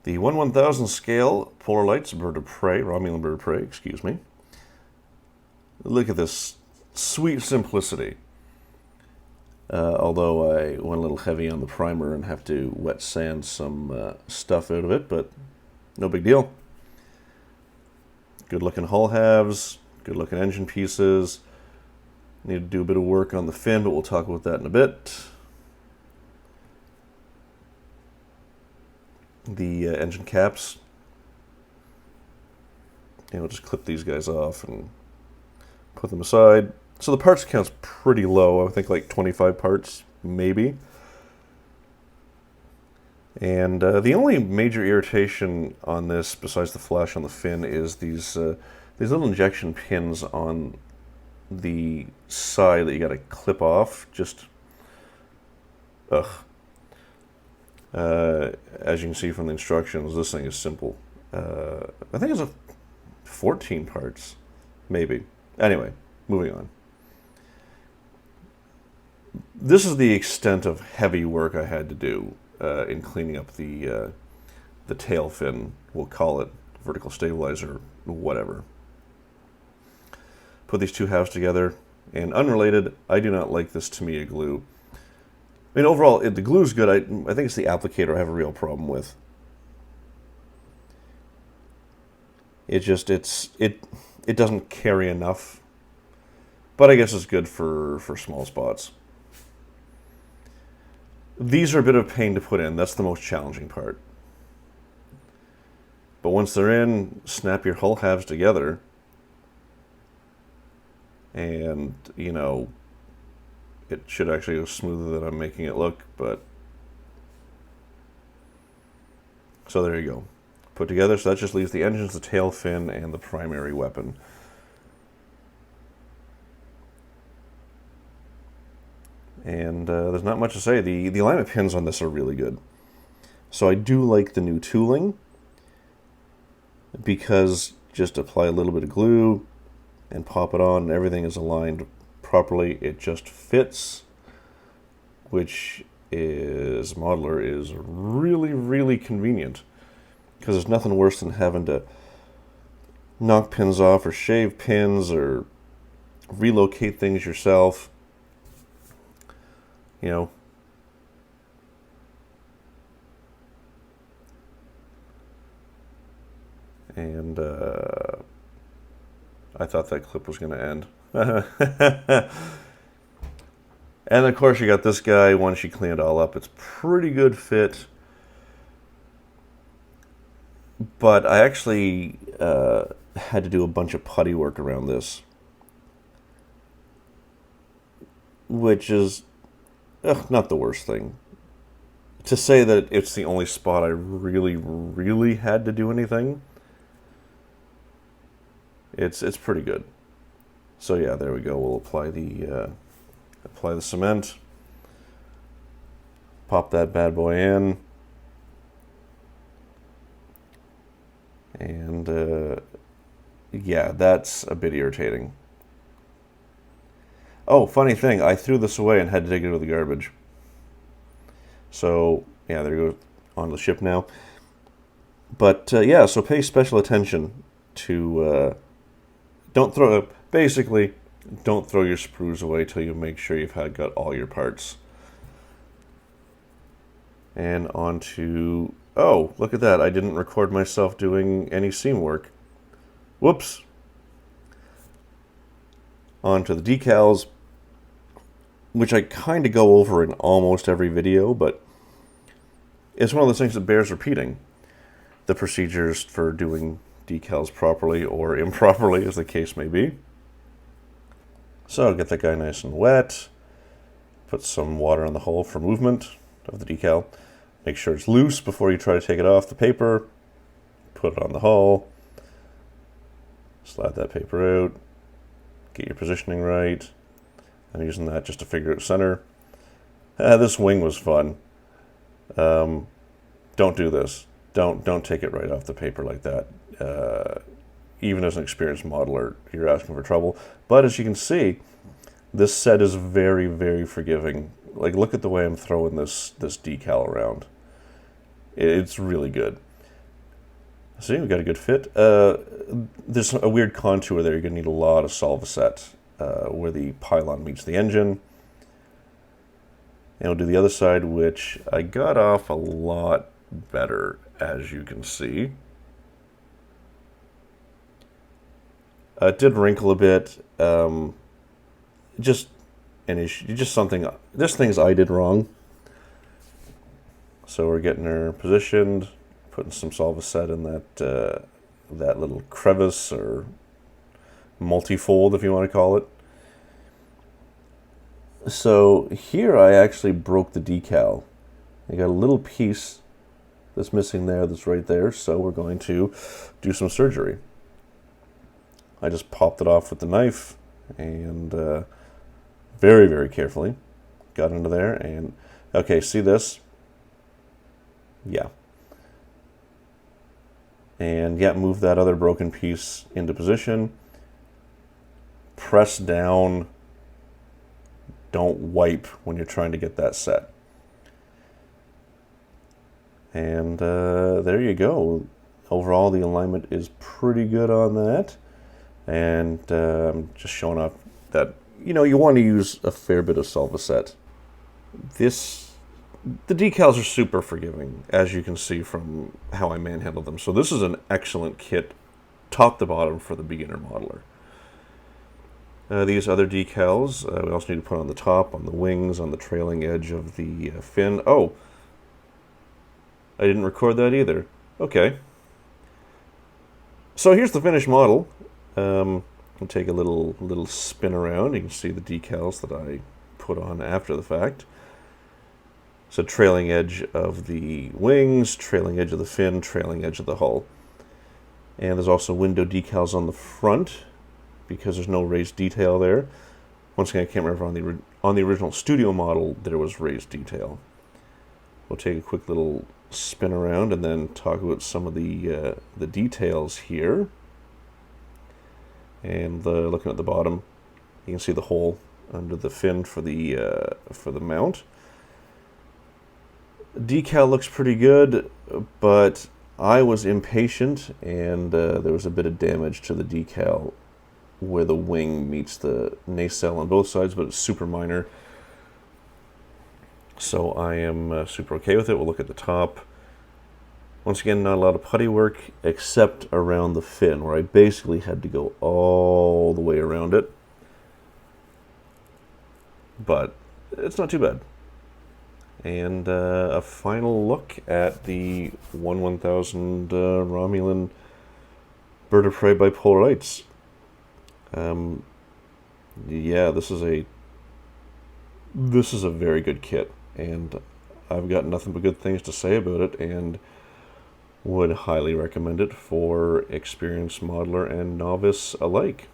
The 1/1000 scale Polar Lights Bird of Prey, Romulan Bird of Prey, excuse me. Look at this sweet simplicity. Although I went a little heavy on the primer and have to wet sand some stuff out of it, but no big deal. Good looking hull halves, good looking engine pieces. Need to do a bit of work on the fin, but we'll talk about that in a bit. The engine caps. And we'll just clip these guys off and put them aside. So the parts count's pretty low. I think like 25 parts, maybe. And the only major irritation on this, besides the flash on the fin, is these little injection pins on the side that you got to clip off. Just, ugh. As you can see from the instructions, this thing is simple. I think it's a 14 parts, maybe. Anyway, moving on. This is the extent of heavy work I had to do in cleaning up the tail fin. We'll call it vertical stabilizer, whatever. Put these two halves together, and unrelated, I do not like this Tamiya glue. I mean, overall, the glue is good. I think it's the applicator I have a real problem with. It doesn't carry enough, but I guess it's good for small spots. These are a bit of a pain to put in. That's the most challenging part. But once they're in, snap your hull halves together, and, you know, it should actually go smoother than I'm making it look, but... So there you go. Put together, so that just leaves the engines, the tail fin, and the primary weapon. And there's not much to say. The alignment pins on this are really good. So I do like the new tooling, because just apply a little bit of glue and pop it on, and everything is aligned properly. It just fits, which is, modeler is really, really convenient, because there's nothing worse than having to knock pins off or shave pins or relocate things yourself. You know, and I thought that clip was going to end. And of course you got this guy. Once you clean it all up, it's pretty good fit. But I actually had to do a bunch of putty work around this, which is not the worst thing. To say that it's the only spot I really, really had to do anything, it's pretty good. So yeah, there we go. We'll apply the cement, pop that bad boy in, and yeah, that's a bit irritating. Oh, funny thing, I threw this away and had to dig it out of the garbage. So yeah, there you go, on the ship now. But yeah, so pay special attention to don't throw your sprues away till you make sure you've got all your parts. And on to, oh, look at that. I didn't record myself doing any seam work. Whoops. On to the decals, which I kind of go over in almost every video, but it's one of those things that bears repeating. The procedures for doing decals properly or improperly, as the case may be. So get that guy nice and wet. Put some water on the hull for movement of the decal. Make sure it's loose before you try to take it off the paper. Put it on the hull. Slide that paper out. Get your positioning right. I'm using that just to figure out center. This wing was fun. Don't do this. Don't take it right off the paper like that. Even as an experienced modeler, you're asking for trouble. But as you can see, this set is very, very forgiving. Like, look at the way I'm throwing this decal around. It's really good. See, we got a good fit. There's a weird contour there. You're going to need a lot of solvaset where the pylon meets the engine. And we'll do the other side, which I got off a lot better, as you can see. It did wrinkle a bit. Just an issue, just things I did wrong. So we're getting her positioned, putting some solvaset in that little crevice or multifold, if you want to call it. So here I actually broke the decal. I got a little piece that's missing there that's right there, so we're going to do some surgery. I just popped it off with the knife and very, very carefully got into there. And okay, see this? Yeah. And yeah, move that other broken piece into position. Press down. Don't wipe when you're trying to get that set. And there you go. Overall, the alignment is pretty good on that. And just showing off that, you want to use a fair bit of solvaset. The decals are super forgiving, as you can see from how I manhandled them. So this is an excellent kit, top to bottom, for the beginner modeler. These other decals, we also need to put on the top, on the wings, on the trailing edge of the fin. Oh, I didn't record that either. Okay. So here's the finished model. I'll take a little spin around. You can see the decals that I put on after the fact. So trailing edge of the wings, trailing edge of the fin, trailing edge of the hull. And there's also window decals on the front, because there's no raised detail there. Once again, I can't remember on the original studio model there was raised detail. We'll take a quick little spin around and then talk about some of the details here. And looking at the bottom, you can see the hole under the fin for the mount. Decal looks pretty good, but I was impatient, and there was a bit of damage to the decal where the wing meets the nacelle on both sides, but it's super minor. So I am super okay with it. We'll look at the top. Once again, not a lot of putty work, except around the fin, where I basically had to go all the way around it. But it's not too bad. And a final look at the 1000 Romulan Bird of Prey by Addicts. Yeah, this is a very good kit, and I've got nothing but good things to say about it, and would highly recommend it for experienced modeler and novice alike.